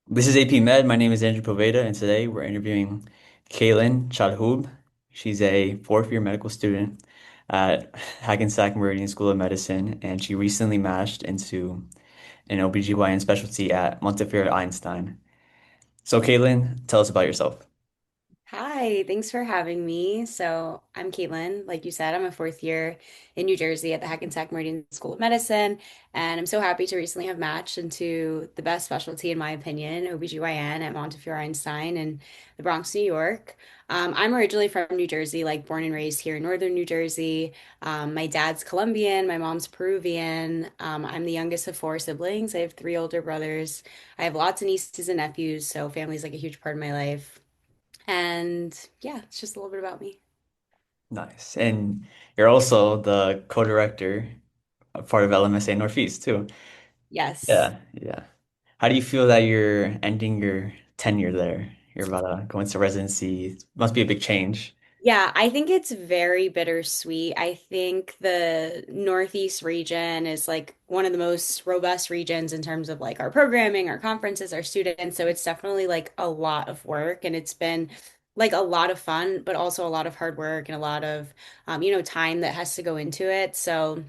This is AP Med. My name is Andrew Poveda, and today we're interviewing Kaitlynn Chaljub. She's a fourth year medical student at Hackensack Meridian School of Medicine, and she recently matched into an OBGYN specialty at Montefiore Einstein. So, Kaitlynn, tell us about yourself. Hi, thanks for having me. So, I'm Caitlin. Like you said, I'm a fourth year in New Jersey at the Hackensack Meridian School of Medicine, and I'm so happy to recently have matched into the best specialty, in my opinion, OBGYN at Montefiore Einstein in the Bronx, New York. I'm originally from New Jersey, like born and raised here in northern New Jersey. My dad's Colombian, my mom's Peruvian. I'm the youngest of four siblings. I have three older brothers. I have lots of nieces and nephews, so family's like a huge part of my life. And yeah, it's just a little bit about me. Nice. And you're also the co-director, a part of LMSA Northeast, too. Yes. Yeah. How do you feel that you're ending your tenure there? You're about to go into residency. It must be a big change. Yeah, I think it's very bittersweet. I think the Northeast region is like one of the most robust regions in terms of like our programming, our conferences, our students. So it's definitely like a lot of work and it's been like a lot of fun, but also a lot of hard work and a lot of time that has to go into it. So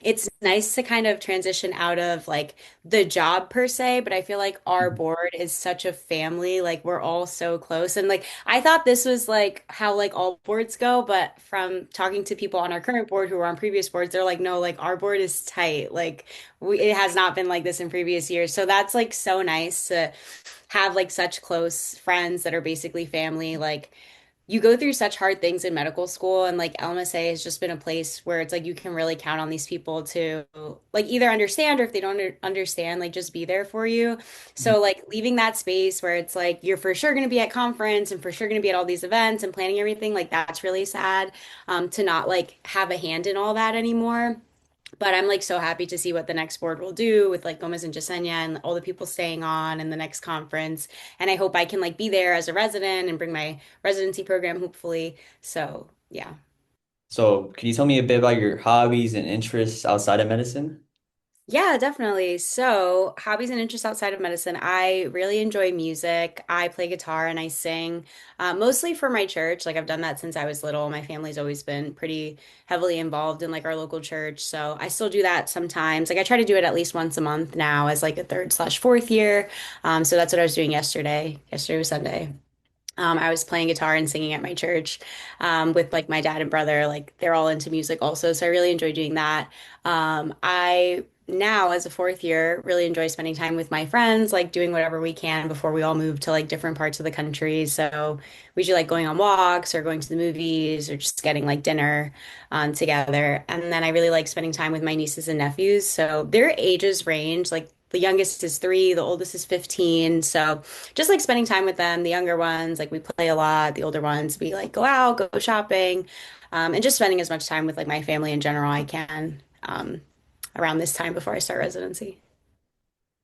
it's nice to kind of transition out of like the job per se, but I feel like our board is such a family. Like we're all so close. And like I thought this was like how like all boards go, but from talking to people on our current board who were on previous boards, they're like, no, like our board is tight. Like it has not been like this in previous years. So that's like so nice to have like such close friends that are basically family. Like you go through such hard things in medical school, and like LMSA has just been a place where it's like you can really count on these people to like either understand, or if they don't understand, like just be there for you. So like leaving that space where it's like you're for sure going to be at conference and for sure going to be at all these events and planning everything, like that's really sad, to not like have a hand in all that anymore. But I'm like so happy to see what the next board will do with like Gomez and Jasenia and all the people staying on and the next conference. And I hope I can like be there as a resident and bring my residency program, hopefully. So yeah. So, can you tell me a bit about your hobbies and interests outside of medicine? Yeah, definitely. So, hobbies and interests outside of medicine. I really enjoy music. I play guitar and I sing, mostly for my church. Like, I've done that since I was little. My family's always been pretty heavily involved in like our local church. So, I still do that sometimes. Like, I try to do it at least once a month now as like a third/fourth year. So, that's what I was doing yesterday. Yesterday was Sunday. I was playing guitar and singing at my church with like my dad and brother. Like they're all into music also, so I really enjoy doing that. I now, as a fourth year, really enjoy spending time with my friends, like doing whatever we can before we all move to like different parts of the country. So we usually like going on walks or going to the movies or just getting like dinner together. And then I really like spending time with my nieces and nephews. So their ages range like. The youngest is 3, the oldest is 15. So just like spending time with them, the younger ones, like we play a lot, the older ones, we like go out, go shopping, and just spending as much time with like my family in general I can around this time before I start residency.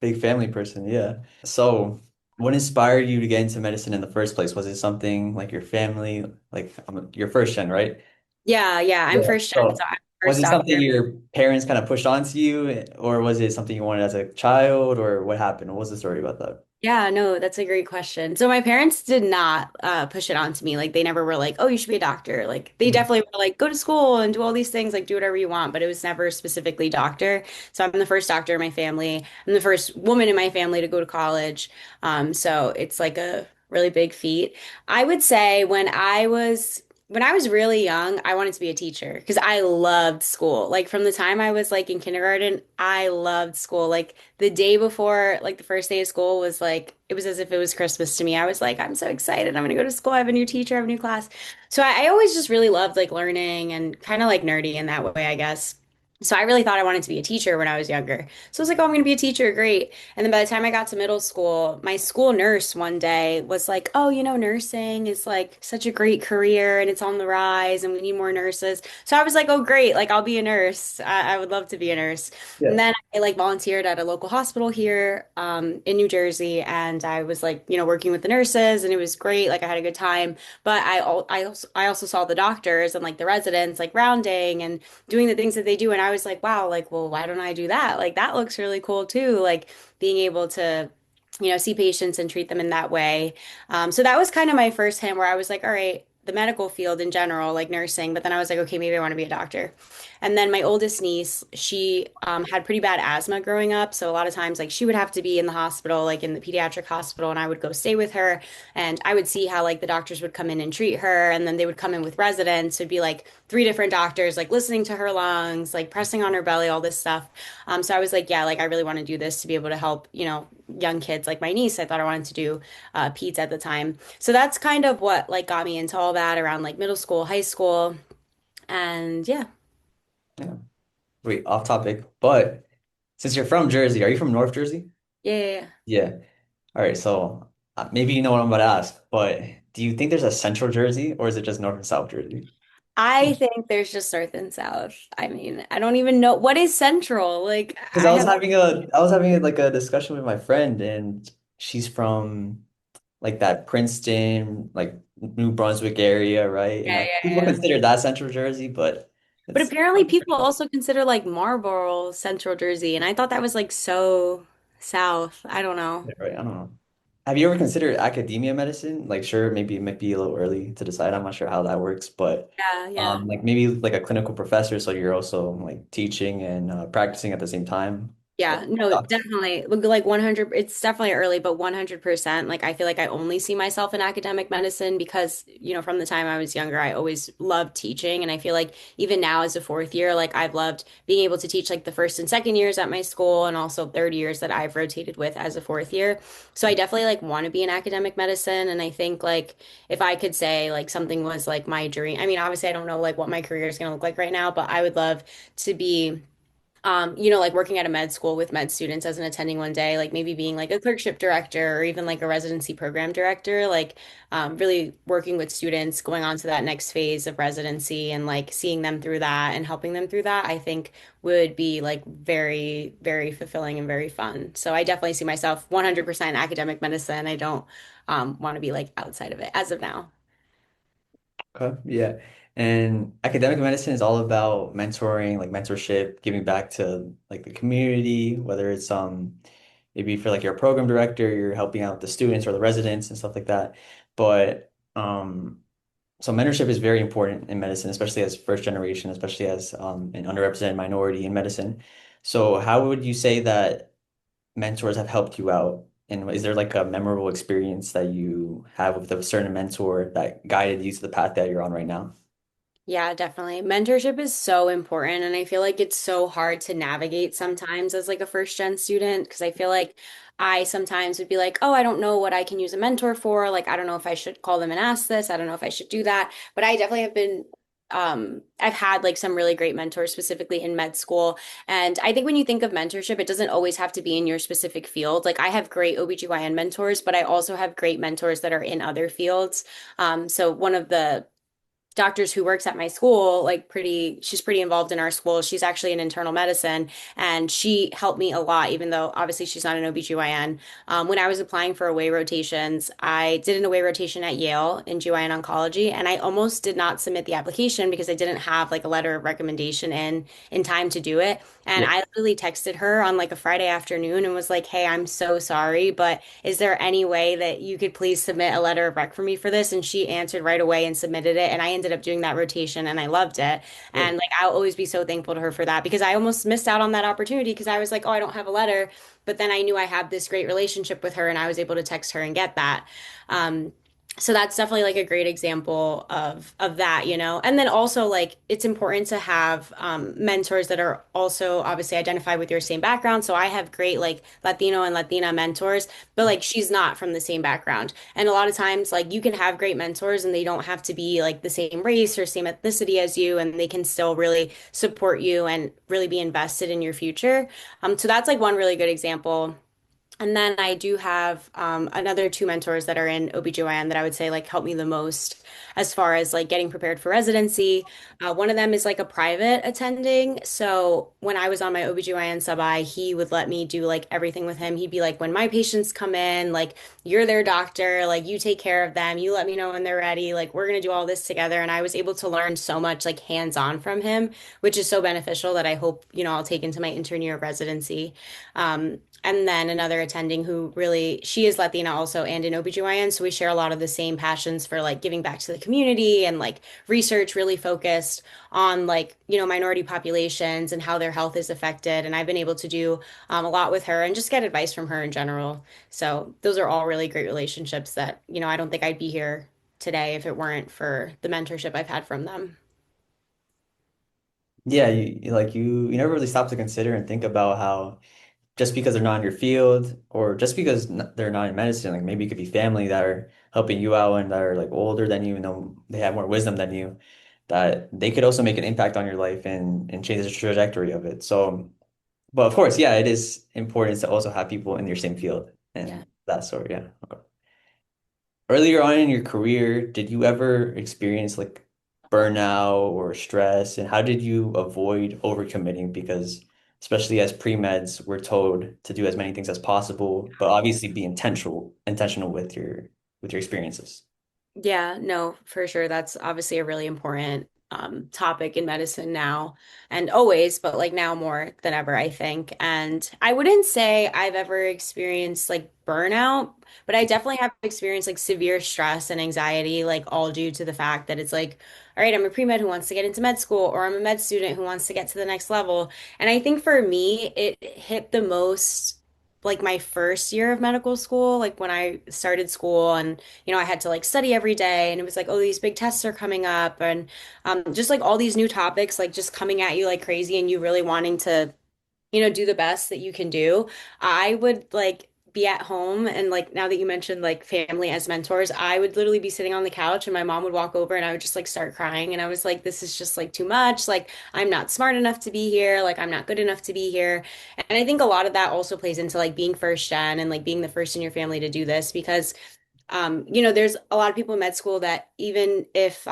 Big family person, yeah. So, what inspired you to get into medicine in the first place? Was it something like your family, like your first gen, right? Yeah, yeah, I'm Yeah. first gen, so So, I'm was first it something doctor. your parents kind of pushed onto you, or was it something you wanted as a child, or what happened? What was the story about that? Yeah, no, that's a great question. So my parents did not push it on to me. Like they never were like, "Oh, you should be a doctor." Like they Mhm. definitely were like, "Go to school and do all these things, like do whatever you want." But it was never specifically doctor. So I'm the first doctor in my family. I'm the first woman in my family to go to college. So it's like a really big feat. I would say when I was really young, I wanted to be a teacher because I loved school. Like from the time I was like in kindergarten, I loved school. Like the day before, like the first day of school was like, it was as if it was Christmas to me. I was like, I'm so excited. I'm gonna go to school. I have a new teacher, I have a new class. So I always just really loved like learning and kind of like nerdy in that way, I guess. So I really thought I wanted to be a teacher when I was younger. So I was like, oh, I'm gonna be a teacher, great. And then by the time I got to middle school, my school nurse one day was like, oh, nursing is like such a great career and it's on the rise and we need more nurses. So I was like, oh, great, like I'll be a nurse. I would love to be a nurse. And Yeah. then I like volunteered at a local hospital here in New Jersey, and I was like, working with the nurses, and it was great. Like I had a good time. But I also saw the doctors and like the residents like rounding and doing the things that they do, and I was like, wow, like well, why don't I do that? Like that looks really cool too. Like being able to see patients and treat them in that way. So that was kind of my first hint where I was like, all right, the medical field in general, like nursing, but then I was like, okay, maybe I want to be a doctor. And then my oldest niece, she had pretty bad asthma growing up. So a lot of times, like, she would have to be in the hospital, like in the pediatric hospital, and I would go stay with her. And I would see how, like, the doctors would come in and treat her. And then they would come in with residents. It'd be like three different doctors, like, listening to her lungs, like, pressing on her belly, all this stuff. So I was like, yeah, like, I really want to do this to be able to help, young kids like my niece. I thought I wanted to do peds at the time. So that's kind of what like got me into all that around like middle school, high school, and yeah. Yeah. Wait, off topic, but since you're from Jersey, are you from North Jersey? Yeah, yeah, yeah. Yeah. All right, so maybe you know what I'm about to ask, but do you think there's a Central Jersey or is it just North and South Jersey? I think there's just North and South. I mean, I don't even know what is Central. Like, Because I was having like a discussion with my friend and she's from like that Princeton, like New Brunswick area, right? And yeah, yeah, people yeah. consider that Central Jersey, but But it's apparently people also consider like Marlboro Central Jersey, and I thought that was like so South. I don't know. right. I don't know. Have you ever considered academia medicine? Like, sure, maybe it might be a little early to decide. I'm not sure how that works, but Yeah, yeah. like maybe like a clinical professor, so you're also like teaching and practicing at the same time. Like, Yeah, no, definitely. Look, like 100, it's definitely early, but 100%. Like, I feel like I only see myself in academic medicine because, from the time I was younger, I always loved teaching. And I feel like even now as a fourth year, like, I've loved being able to teach like the first and second years at my school and also third years that I've rotated with as a fourth year. So I definitely like want to be in academic medicine. And I think like if I could say like something was like my dream, I mean, obviously, I don't know like what my career is going to look like right now, but I would love to be like working at a med school with med students as an attending one day, like maybe being like a clerkship director or even like a residency program director, like really working with students going on to that next phase of residency and like seeing them through that and helping them through that, I think would be like very, very fulfilling and very fun. So I definitely see myself 100% academic medicine. I don't want to be like outside of it as of now. okay, yeah. And academic medicine is all about mentoring, like mentorship, giving back to like the community, whether it's maybe for like your program director, you're helping out the students or the residents and stuff like that. But so mentorship is very important in medicine, especially as first generation, especially as an underrepresented minority in medicine. So how would you say that mentors have helped you out? And is there like a memorable experience that you have with a certain mentor that guided you to the path that you're on right now? Yeah, definitely. Mentorship is so important, and I feel like it's so hard to navigate sometimes as like a first gen student because I feel like I sometimes would be like, "Oh, I don't know what I can use a mentor for. Like, I don't know if I should call them and ask this. I don't know if I should do that." But I definitely have been I've had like some really great mentors specifically in med school. And I think when you think of mentorship, it doesn't always have to be in your specific field. Like I have great OBGYN mentors, but I also have great mentors that are in other fields. So one of the doctors who works at my school, she's pretty involved in our school. She's actually in internal medicine and she helped me a lot, even though obviously she's not an OBGYN. When I was applying for away rotations, I did an away rotation at Yale in GYN oncology and I almost did not submit the application because I didn't have like a letter of recommendation in time to do it. And Yeah. I literally texted her on like a Friday afternoon and was like, "Hey, I'm so sorry, but is there any way that you could please submit a letter of rec for me for this?" And she answered right away and submitted it. And I ended up doing that rotation and I loved it. And Good. like, I'll always be so thankful to her for that because I almost missed out on that opportunity because I was like, "Oh, I don't have a letter." But then I knew I had this great relationship with her and I was able to text her and get that. Um, so that's definitely like a great example of that, you know. And then also like it's important to have mentors that are also obviously identified with your same background. So I have great like Latino and Latina mentors, but like she's not from the same background. And a lot of times like you can have great mentors and they don't have to be like the same race or same ethnicity as you, and they can still really support you and really be invested in your future. So that's like one really good example. And then I do have another two mentors that are in OBGYN that I would say like help me the most as far as like getting prepared for residency. One of them is like a private attending. So when I was on my OBGYN sub-I, he would let me do like everything with him. He'd be like, when my patients come in, like you're their doctor, like you take care of them, you let me know when they're ready, like we're gonna do all this together. And I was able to learn so much like hands-on from him, which is so beneficial that I hope, I'll take into my intern year of residency. And then another attending who really, she is Latina also and an OBGYN. So we share a lot of the same passions for like giving back to the community and like research really focused on like, minority populations and how their health is affected. And I've been able to do a lot with her and just get advice from her in general. So those are all really great relationships that, I don't think I'd be here today if it weren't for the mentorship I've had from them. Yeah, you never really stop to consider and think about how just because they're not in your field or just because they're not in medicine, like maybe it could be family that are helping you out and that are like older than you, and know they have more wisdom than you, that they could also make an impact on your life and change the trajectory of it. So, but of course, yeah, it is important to also have people in your same field Yeah. and that sort, yeah. Okay. Earlier on in your career, did you ever experience like burnout or stress? And how did you avoid overcommitting? Because especially as pre-meds, we're told to do as many things as possible, but obviously be intentional with your experiences. Yeah, no, for sure. That's obviously a really important topic in medicine now and always, but like now more than ever, I think. And I wouldn't say I've ever experienced like burnout, but I definitely have experienced like severe stress and anxiety, like all due to the fact that it's like, all right, I'm a pre-med who wants to get into med school, or I'm a med student who wants to get to the next level. And I think for me, it hit the most like my first year of medical school, like when I started school and I had to like study every day and it was like, oh, these big tests are coming up and just like all these new topics like just coming at you like crazy and you really wanting to, do the best that you can do. I would like be at home and like now that you mentioned like family as mentors, I would literally be sitting on the couch and my mom would walk over and I would just like start crying and I was like, this is just like too much. Like I'm not smart enough to be here. Like I'm not good enough to be here. And I think a lot of that also plays into like being first gen and like being the first in your family to do this because there's a lot of people in med school that even if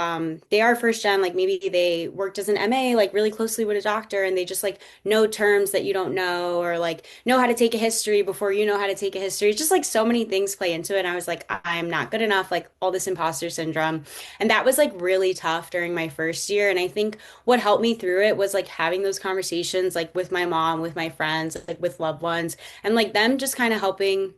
they are first gen, like maybe they worked as an MA, like really closely with a doctor, and they just like know terms that you don't know, or like know how to take a history before you know how to take a history. It's just like so many things play into it. And I was like, I'm not good enough, like all this imposter syndrome. And that was like really tough during my first year. And I think what helped me through it was like having those conversations, like with my mom, with my friends, like with loved ones, and like them just kind of helping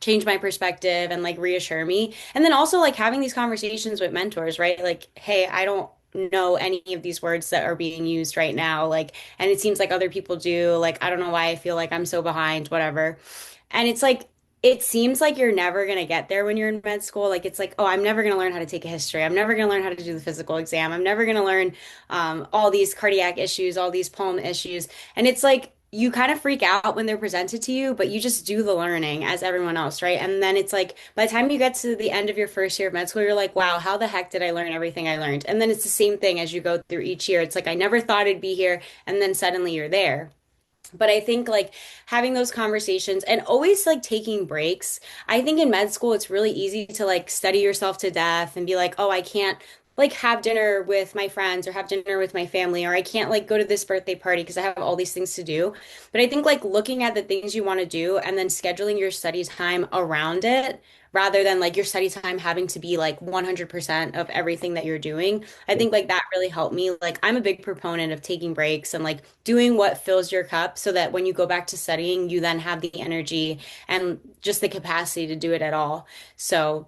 change my perspective and like reassure me. And then also like having these conversations with mentors, right? Like, hey, I don't know any of these words that are being used right now. Like, and it seems like other people do. Like, I don't know why I feel like I'm so behind, whatever. And it's like, it seems like you're never going to get there when you're in med school. Like, it's like, oh, I'm never going to learn how to take a history. I'm never going to learn how to do the physical exam. I'm never going to learn all these cardiac issues, all these pulm issues. And it's like, you kind of freak out when they're presented to you, but you just do the learning as everyone else, right? And then it's like by the time you get to the end of your first year of med school, you're like, wow, how the heck did I learn everything I learned? And then it's the same thing as you go through each year. It's like, I never thought I'd be here. And then suddenly you're there. But I think like having those conversations and always like taking breaks. I think in med school, it's really easy to like study yourself to death and be like, oh, I can't like have dinner with my friends or have dinner with my family, or I can't like go to this birthday party because I have all these things to do. But I think like looking at the things you want to do and then scheduling your study time around it rather than like your study time having to be like 100% of everything that you're doing. I think like that really helped me. Like I'm a big proponent of taking breaks and like doing what fills your cup so that when you go back to studying, you then have the energy and just the capacity to do it at all. So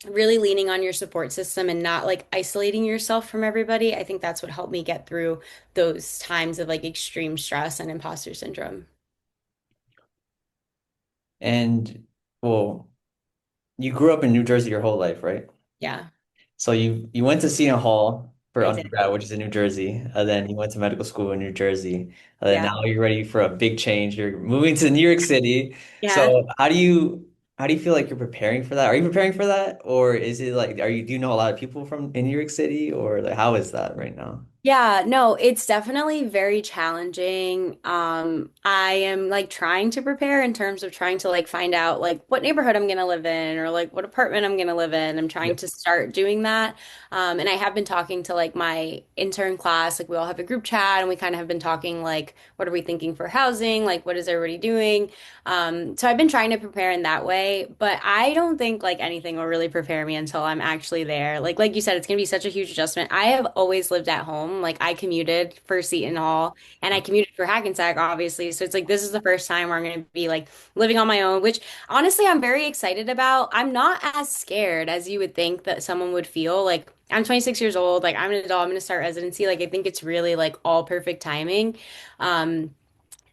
really leaning on your support system and not like isolating yourself from everybody. I think that's what helped me get through those times of like extreme stress and imposter syndrome. And well, you grew up in New Jersey your whole life, right? Yeah, So you went to Seton Hall for I did. undergrad, which is in New Jersey, and then you went to medical school in New Jersey, and then Yeah. now you're ready for a big change. You're moving to New York City. Yeah. So how do you feel like you're preparing for that? Are you preparing for that, or is it like do you know a lot of people from in New York City, or like how is that right now? Yeah, no, it's definitely very challenging. I am like trying to prepare in terms of trying to like find out like what neighborhood I'm gonna live in or like what apartment I'm gonna live in. I'm trying Yep. to start doing that. And I have been talking to like my intern class, like we all have a group chat and we kind of have been talking like what are we thinking for housing? Like what is everybody doing? So I've been trying to prepare in that way, but I don't think like anything will really prepare me until I'm actually there. Like you said, it's gonna be such a huge adjustment. I have always lived at home home. Like I commuted for Seton Hall and I commuted for Hackensack, obviously. So it's like this is the first time where I'm going to be like living on my own, which honestly I'm very excited about. I'm not as scared as you would think that someone would feel. Like I'm 26 years old, like I'm an adult, I'm going to start residency. Like I think it's really like all perfect timing. Um,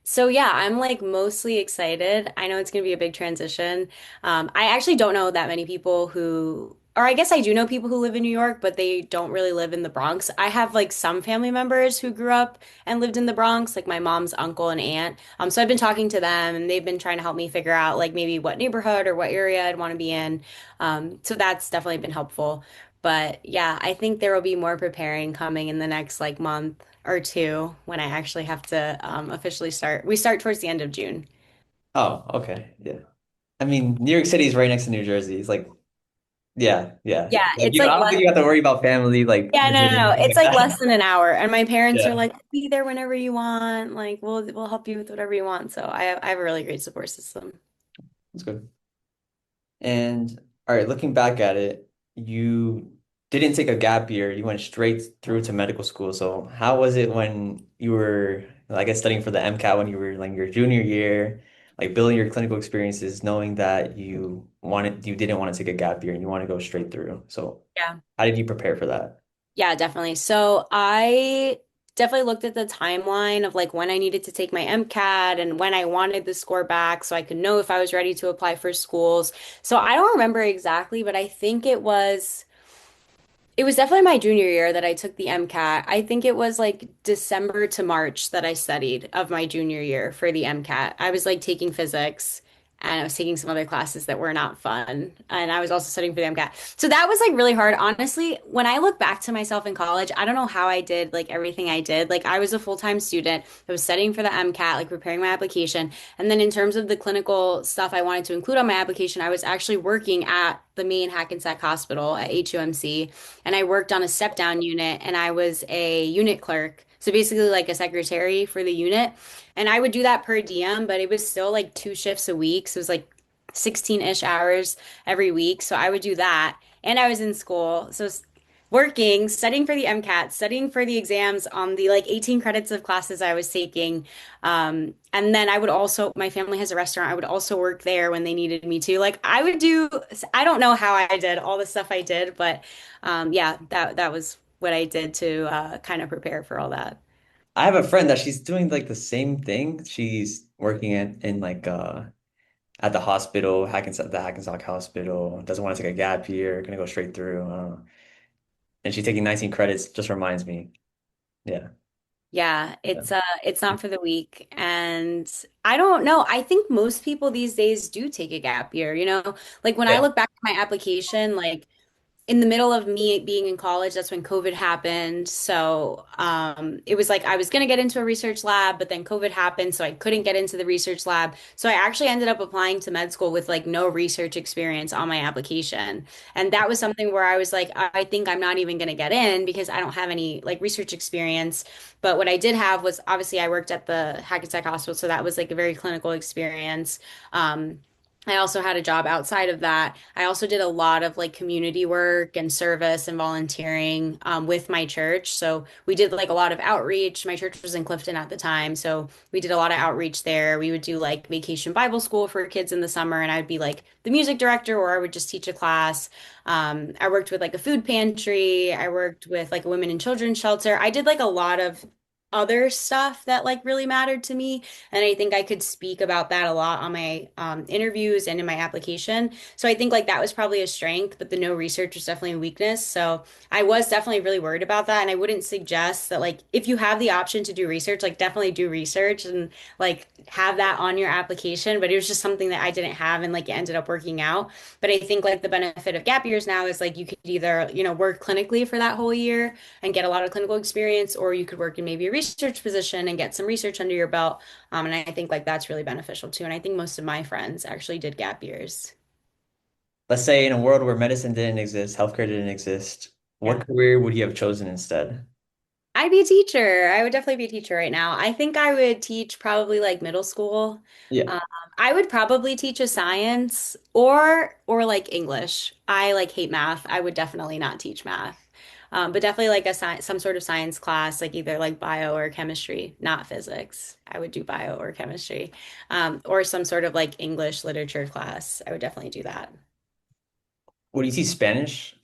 so yeah, I'm like mostly excited. I know it's going to be a big transition. I actually don't know that many people who, or I guess I do know people who live in New York, but they don't really live in the Bronx. I have like some family members who grew up and lived in the Bronx, like my mom's uncle and aunt. So I've been talking to them and they've been trying to help me figure out like maybe what neighborhood or what area I'd want to be in. So that's definitely been helpful. But yeah, I think there will be more preparing coming in the next like month or two when I actually have to officially start. We start towards the end of June. Oh, okay. Yeah. I mean, New York City is right next to New Jersey. It's like, yeah, yeah. Yeah, Like it's you, like I don't think less. you have to worry about family like Yeah, no, no, visiting no. anything It's like like less that. than an hour, and my parents are Yeah, like, "Be there whenever you want. Like, we'll help you with whatever you want." So I have a really great support system. that's good. And all right, looking back at it, you didn't take a gap year. You went straight through to medical school. So how was it when you were, I guess, studying for the MCAT when you were like your junior year, like building your clinical experiences, knowing that you didn't want to take a gap year and you want to go straight through. So Yeah. how did you prepare for that? Yeah, definitely. So I definitely looked at the timeline of like when I needed to take my MCAT and when I wanted the score back so I could know if I was ready to apply for schools. So I don't remember exactly, but I think it was definitely my junior year that I took the MCAT. I think it was like December to March that I studied of my junior year for the MCAT. I was like taking physics and I was taking some other classes that were not fun. And I was also studying for the MCAT. So that was like really hard. Honestly, when I look back to myself in college, I don't know how I did like everything I did. Like I was a full-time student. I was studying for the MCAT, like preparing my application. And then in terms of the clinical stuff I wanted to include on my application, I was actually working at the main Hackensack Hospital at HUMC and I worked on a step down unit and I was a unit clerk. So basically like a secretary for the unit. And I would do that per diem, but it was still like 2 shifts a week. So it was like 16-ish hours every week. So I would do that. And I was in school. So working, studying for the MCAT, studying for the exams on the like 18 credits of classes I was taking. And then I would also, my family has a restaurant. I would also work there when they needed me to. Like I would do, I don't know how I did all the stuff I did, but yeah, that was what I did to kind of prepare for all that. I have a friend that she's doing like the same thing. She's working in like at the hospital, the Hackensack Hospital, doesn't want to take a gap year, gonna go straight through. And she's taking 19 credits, just reminds me. Yeah. Yeah, Yeah. it's not for the weak. And I don't know. I think most people these days do take a gap year, you know? Like when I Yeah. look back at my application, like in the middle of me being in college, that's when COVID happened. So it was like I was going to get into a research lab, but then COVID happened, so I couldn't get into the research lab. So I actually ended up applying to med school with like no research experience on my application. And that was something where I was like, I think I'm not even going to get in because I don't have any like research experience. But what I did have was obviously I worked at the Hackensack Hospital, so that was like a very clinical experience. Um, I also had a job outside of that. I also did a lot of like community work and service and volunteering with my church. So we did like a lot of outreach. My church was in Clifton at the time. So we did a lot of outreach there. We would do like vacation Bible school for kids in the summer, and I'd be like the music director, or I would just teach a class. I worked with like a food pantry. I worked with like a women and children's shelter. I did like a lot of other stuff that like really mattered to me. And I think I could speak about that a lot on my interviews and in my application. So I think like that was probably a strength, but the no research was definitely a weakness. So I was definitely really worried about that. And I wouldn't suggest that like if you have the option to do research, like definitely do research and like have that on your application. But it was just something that I didn't have and like it ended up working out. But I think like the benefit of gap years now is like you could either, you know, work clinically for that whole year and get a lot of clinical experience, or you could work in maybe a research position and get some research under your belt. And I think like that's really beneficial too. And I think most of my friends actually did gap years. Let's say in a world where medicine didn't exist, healthcare didn't exist, Yeah. what career would you have chosen instead? I'd be a teacher. I would definitely be a teacher right now. I think I would teach probably like middle school. Yeah. Um, I would probably teach a science or like English. I like hate math. I would definitely not teach math. But definitely like a science, some sort of science class, like either like bio or chemistry, not physics. I would do bio or chemistry, or some sort of like English literature class. I would definitely do that. Would you teach Spanish?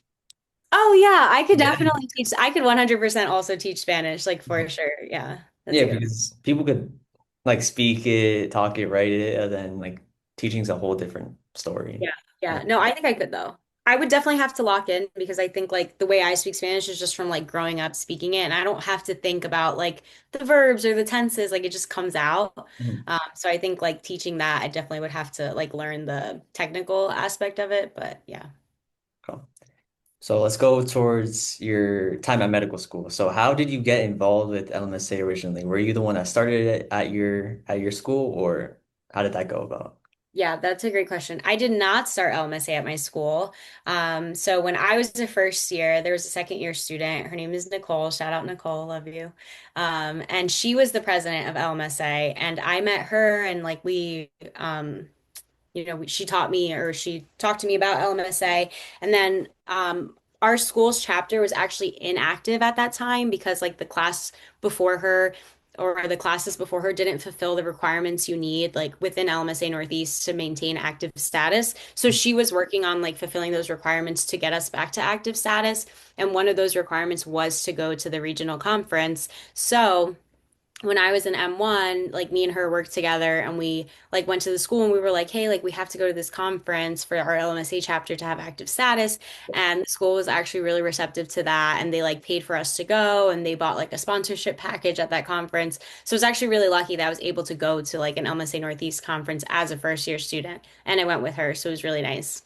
Oh yeah, I could Yeah. definitely teach. I could 100% also teach Spanish, like for sure. Yeah, that's Yeah, a good. because people could like speak it, talk it, write it, and then like teaching's a whole different story. Yeah. Yeah. Yeah. No, I think I could though. I would definitely have to lock in because I think like the way I speak Spanish is just from like growing up speaking it, and I don't have to think about like the verbs or the tenses, like it just comes out. Mhm. So I think like teaching that, I definitely would have to like learn the technical aspect of it, but yeah. Cool. So let's go towards your time at medical school. So how did you get involved with LMSA originally? Were you the one that started it at your school, or how did that go about? Yeah, that's a great question. I did not start LMSA at my school. So when I was a first year, there was a second year student. Her name is Nicole. Shout out Nicole, love you. And she was the president of LMSA, and I met her, and like she taught me or she talked to me about LMSA. And then our school's chapter was actually inactive at that time because like the class before her or the classes before her didn't fulfill the requirements you need like within LMSA Northeast to maintain active status. So she was working on like fulfilling those requirements to get us back to active status. And one of those requirements was to go to the regional conference. So when I was in M1, like me and her worked together and we like went to the school and we were like, hey, like we have to go to this conference for our LMSA chapter to have active status. And the school was actually really receptive to that. And they like paid for us to go and they bought like a sponsorship package at that conference. So I was actually really lucky that I was able to go to like an LMSA Northeast conference as a first year student. And I went with her. So it was really nice.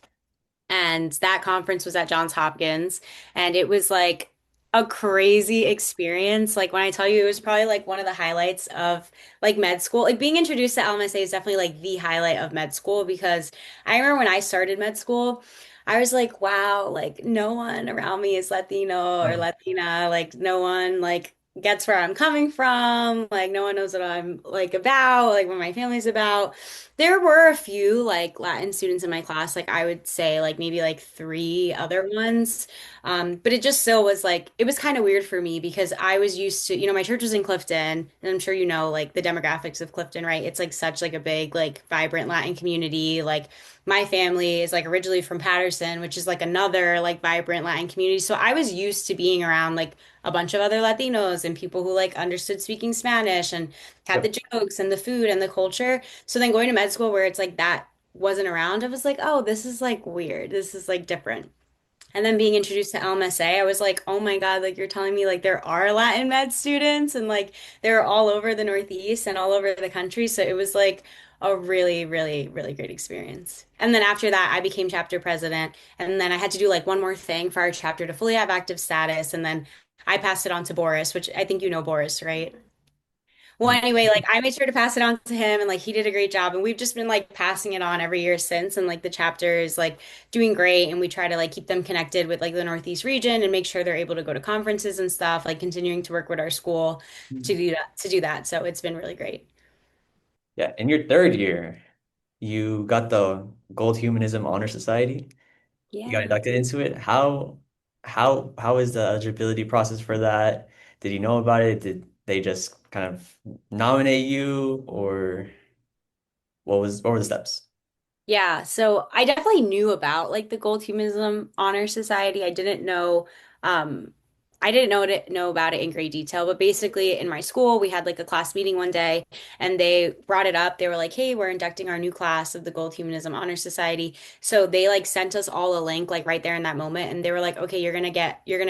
And that conference was at Johns Hopkins. And it was like a crazy experience. Like when I tell you, it was probably like one of the highlights of like med school. Like being introduced to LMSA is definitely like the highlight of med school because I remember when I started med school, I was like, wow, like no one around me is Latino or Oh, Latina. Like no one like gets where I'm coming from. Like no one knows what I'm like about, like what my family's about. There were a few like Latin students in my class, like I would say like maybe like three other ones. But it just still was like it was kind of weird for me because I was used to, my church was in Clifton, and I'm sure you know like the demographics of Clifton, right? It's like such like a big, like vibrant Latin community. Like my family is like originally from Patterson, which is like another like vibrant Latin community. So I was used to being around like a bunch of other Latinos and people who like understood speaking Spanish and had the yep. jokes and the food and the culture. So then going to med school where it's like that wasn't around, I was like, oh, this is like weird. This is like different. And then being introduced to LMSA, I was like, oh my God, like you're telling me like there are Latin med students and like they're all over the Northeast and all over the country. So it was like a really, really, really great experience. And then after that, I became chapter president. And then I had to do like one more thing for our chapter to fully have active status. And then I passed it on to Boris, which I think you know Boris, right? Well, anyway, like I made sure to pass it on to him and like he did a great job and we've just been like passing it on every year since and like the chapter is like doing great and we try to like keep them connected with like the Northeast region and make sure they're able to go to conferences and stuff, like continuing to work with our school to do that. So it's been really great. Yeah, in your third year, you got the Gold Humanism Honor Society. You got Yeah. inducted into it. How is the eligibility process for that? Did you know about it? Did they just kind of nominate you, or what were the steps? Yeah, so I definitely knew about like the Gold Humanism Honor Society. Um I didn't know about it in great detail, but basically in my school we had like a class meeting one day and they brought it up. They were like, "Hey, we're inducting our new class of the Gold Humanism Honor Society." So they like sent us all a link like right there in that moment and they were like, "Okay, you're going to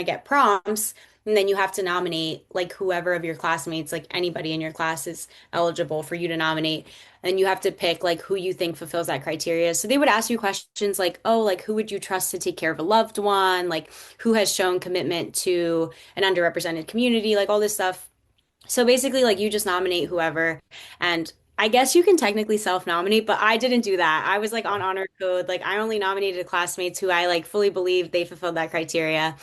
get prompts and then you have to nominate like whoever of your classmates, like anybody in your class is eligible for you to nominate." And you have to pick like who you think fulfills that criteria. So they would ask you questions like, oh, like who would you trust to take care of a loved one? Like who has shown commitment to an underrepresented community? Like all this stuff. So basically, like you just nominate whoever. And I guess you can technically self-nominate, but I didn't do that. I was like on honor code. Like I only nominated classmates who I like fully believed they fulfilled that criteria.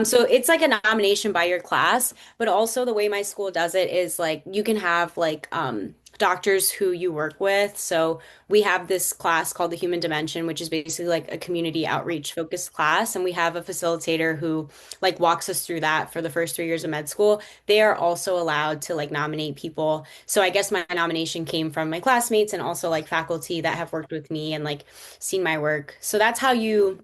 So it's like a nomination by your class, but also the way my school does it is like you can have like doctors who you work with. So we have this class called the Human Dimension, which is basically like a community outreach focused class. And we have a facilitator who like walks us through that for the first 3 years of med school. They are also allowed to like nominate people. So I guess my nomination came from my classmates and also like faculty that have worked with me and like seen my work. So that's how you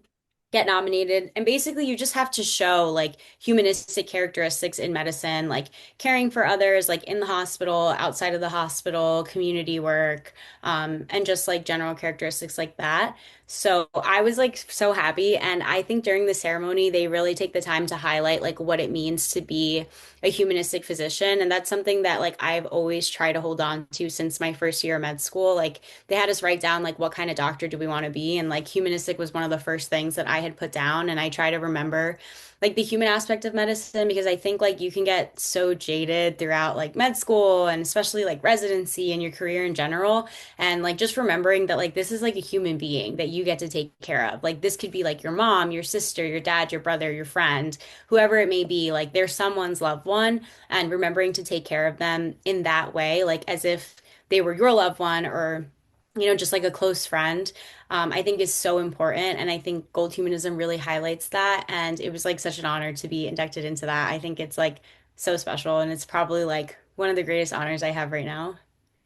get nominated. And basically, you just have to show like humanistic characteristics in medicine, like caring for others, like in the hospital, outside of the hospital, community work, and just like general characteristics like that. So I was like so happy. And I think during the ceremony, they really take the time to highlight like what it means to be a humanistic physician. And that's something that like I've always tried to hold on to since my first year of med school. Like they had us write down like what kind of doctor do we want to be, and like humanistic was one of the first things that I had put down, and I try to remember like the human aspect of medicine because I think like you can get so jaded throughout like med school and especially like residency and your career in general, and like just remembering that like this is like a human being that you get to take care of. Like this could be like your mom, your sister, your dad, your brother, your friend, whoever it may be. Like they're someone's loved one, and remembering to take care of them in that way, like as if they were your loved one or just like a close friend, I think is so important. And I think gold humanism really highlights that. And it was like such an honor to be inducted into that. I think it's like so special. And it's probably like one of the greatest honors I have right now.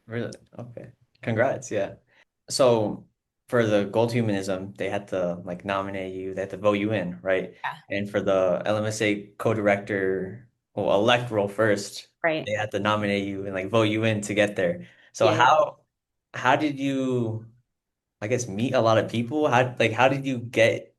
Really? Okay. Congrats. Yeah. So for the gold humanism, they had to like nominate you, they had to vote you in, right? Yeah. And for the LMSA co-director, well, elect role first, Right. they had to nominate you and like vote you in to get there. So Yeah. how did you, I guess, meet a lot of people? How did you get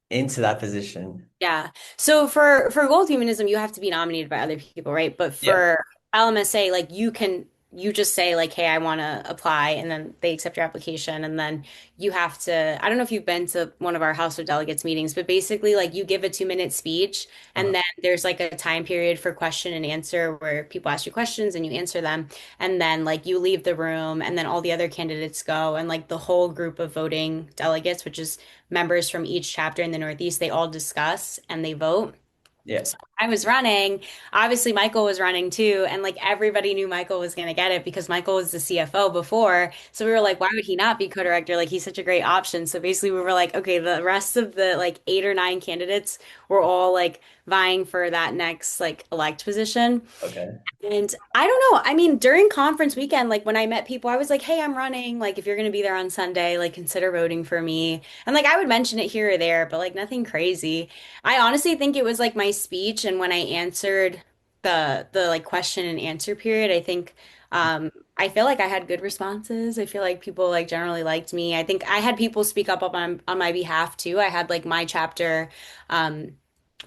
into that position? Yeah. So for gold humanism, you have to be nominated by other people, right? But Yeah. for LMSA, like you just say like, hey, I want to apply, and then they accept your application, and then you have to. I don't know if you've been to one of our House of Delegates meetings, but basically, like you give a 2 minute speech, and Uh-huh. then there's like a time period for question and answer where people ask you questions and you answer them, and then like you leave the room, and then all the other candidates go, and like the whole group of voting delegates, which is members from each chapter in the Northeast, they all discuss and they vote. Yeah. So I was running. Obviously, Michael was running too. And like everybody knew Michael was going to get it because Michael was the CFO before. So we were like, why would he not be co-director? Like he's such a great option. So basically, we were like, okay, the rest of the like 8 or 9 candidates were all like vying for that next like elect position. Okay. And I don't know. I mean, during conference weekend, like when I met people, I was like, hey, I'm running. Like, if you're going to be there on Sunday, like consider voting for me. And like I would mention it here or there, but like nothing crazy. I honestly think it was like my speech and when I answered the like question and answer period, I think I feel like I had good responses. I feel like people like generally liked me. I think I had people speak up on my behalf too. I had like my chapter um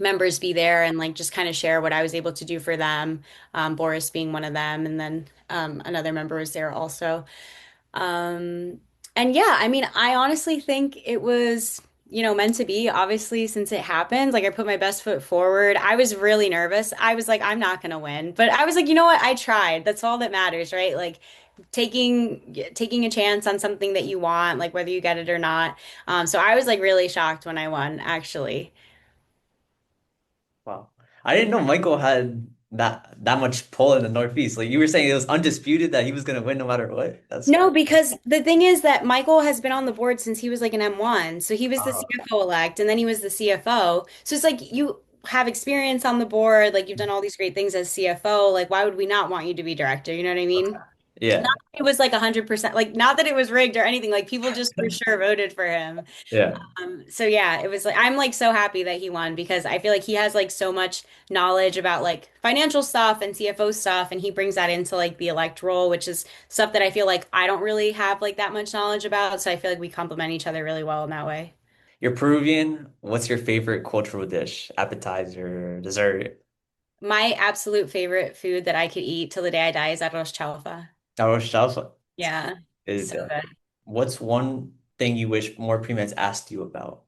members be there and like just kind of share what I was able to do for them. Boris being one of them, and then another member was there also. Um, and yeah, I mean, I honestly think it was, meant to be, obviously, since it happened. Like, I put my best foot forward. I was really nervous. I was like, I'm not gonna win. But I was like, you know what? I tried. That's all that matters, right? Like, taking a chance on something that you want, like whether you get it or not. So I was like really shocked when I won, actually. Wow. I didn't know Michael had that much pull in the Northeast. Like you were saying it was undisputed that he was gonna win no matter what. That's No, crazy. because the thing is that Michael has been on the board since he was like an M1. So he was the Oh, CFO elect and then he was the CFO. So it's like you have experience on the board, like you've done all these great things as CFO. Like, why would we not want you to be director? You know what I mean? Not yeah. that it was like 100%, like not that it was rigged or anything. Like people just for sure voted for him. Yeah. So yeah, it was like I'm like so happy that he won because I feel like he has like so much knowledge about like financial stuff and CFO stuff, and he brings that into like the elect role, which is stuff that I feel like I don't really have like that much knowledge about. So I feel like we complement each other really well in that way. You're Peruvian. What's your favorite cultural dish? Appetizer, dessert? My absolute favorite food that I could eat till the day I die is arroz chaufa. Arroz chaufa. Yeah, Is so good. what's one thing you wish more pre-meds asked you about?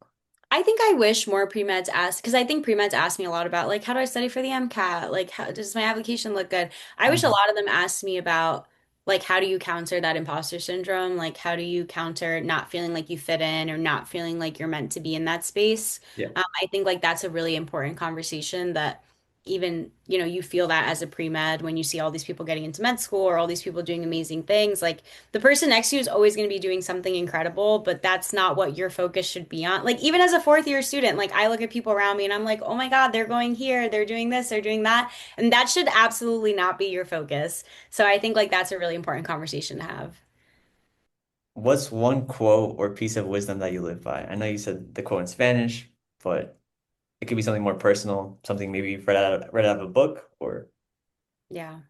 I think I wish more pre-meds asked because I think pre-meds ask me a lot about like how do I study for the MCAT? Like how does my application look good? I wish a Mhm. lot of them asked me about like how do you counter that imposter syndrome? Like how do you counter not feeling like you fit in or not feeling like you're meant to be in that space? Yeah. I think like that's a really important conversation that even, you know, you feel that as a pre-med when you see all these people getting into med school or all these people doing amazing things. Like the person next to you is always going to be doing something incredible, but that's not what your focus should be on. Like even as a fourth year student, like I look at people around me and I'm like, oh my God, they're going here, they're doing this, they're doing that. And that should absolutely not be your focus. So I think like that's a really important conversation to have. What's one quote or piece of wisdom that you live by? I know you said the quote in Spanish, but it could be something more personal, something maybe you've read out of a book or Yeah.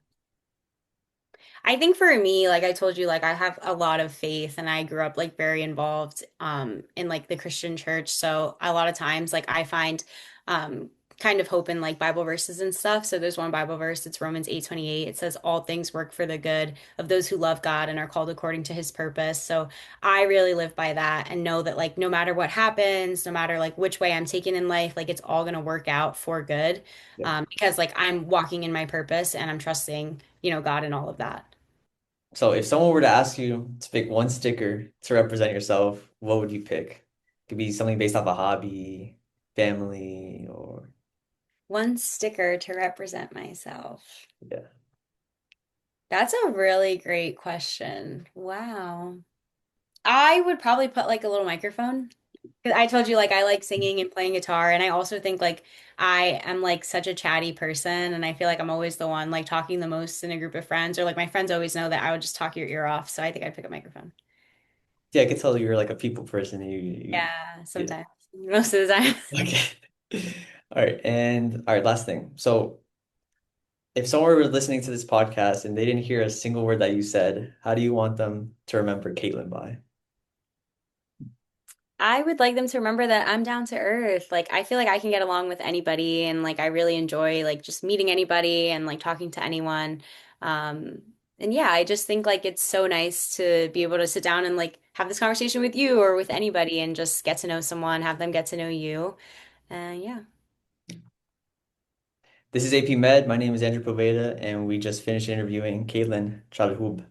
I think for me, like I told you, like I have a lot of faith and I grew up like very involved in like the Christian church. So a lot of times like I find um kind of hope in like Bible verses and stuff. So there's one Bible verse, it's Romans 8:28. It says all things work for the good of those who love God and are called according to his purpose. So I really live by that and know that like no matter what happens, no matter like which way I'm taken in life, like it's all gonna work out for good. yeah. Because like I'm walking in my purpose and I'm trusting, you know, God in all of that. So if someone were to ask you to pick one sticker to represent yourself, what would you pick? Could be something based off a hobby, family, or One sticker to represent myself. yeah. That's a really great question. Wow. I would probably put like a little microphone. 'Cause I told you like I like singing and playing guitar, and I also think like I am like such a chatty person, and I feel like I'm always the one like talking the most in a group of friends, or like my friends always know that I would just talk your ear off. So I think I'd pick a microphone. Yeah, I could tell you're like a people person. Yeah, Yeah. sometimes. Most of the time. Okay. All right, last thing. So if someone were listening to this podcast and they didn't hear a single word that you said, how do you want them to remember Kaitlyn by? I would like them to remember that I'm down to earth. Like I feel like I can get along with anybody and like I really enjoy like just meeting anybody and like talking to anyone. Um and yeah, I just think like it's so nice to be able to sit down and like have this conversation with you or with anybody and just get to know someone, have them get to know you. Yeah. This is AP Med. My name is Andrew Poveda, and we just finished interviewing Kaitlyn Chaljub.